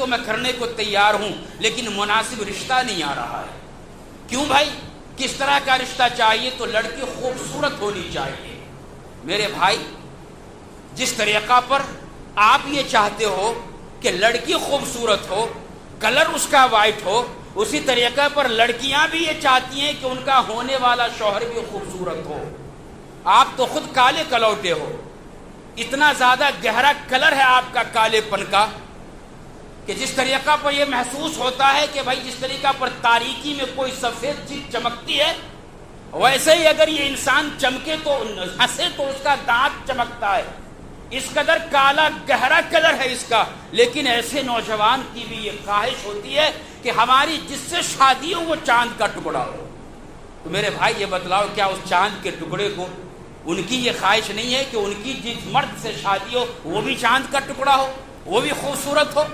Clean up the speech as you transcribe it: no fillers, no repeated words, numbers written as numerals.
تو میں کرنے کو تیار ہوں، لیکن مناسب رشتہ نہیں آ رہا ہے۔ کیوں بھائی؟ کس طرح کا رشتہ چاہیے؟ تو لڑکی خوبصورت ہونی چاہیے۔ میرے بھائی، جس طریقہ پر آپ یہ چاہتے ہو کہ لڑکی خوبصورت ہو، کلر اس کا وائٹ ہو، اسی طریقہ پر لڑکیاں بھی یہ چاہتی ہیں کہ ان کا ہونے والا شوہر بھی خوبصورت ہو۔ آپ تو خود کالے کلوٹے ہو، اتنا زیادہ گہرا کلر ہے آپ کا کالے پن کا کہ جس طریقہ پر یہ محسوس ہوتا ہے کہ بھائی جس طریقہ پر تاریکی میں کوئی سفید چیز چمکتی ہے، ویسے ہی اگر یہ انسان چمکے تو ہنسے تو اس کا دانت چمکتا ہے۔ اس قدر کالا گہرا کلر ہے اس کا، لیکن ایسے نوجوان کی بھی یہ خواہش ہوتی ہے کہ ہماری جس سے شادی ہو وہ چاند کا ٹکڑا ہو۔ تو میرے بھائی یہ بتلاؤ، کیا اس چاند کے ٹکڑے کو ان کی یہ خواہش نہیں ہے کہ ان کی جس مرد سے شادی ہو وہ بھی چاند کا ٹکڑا ہو، وہ بھی خوبصورت ہو؟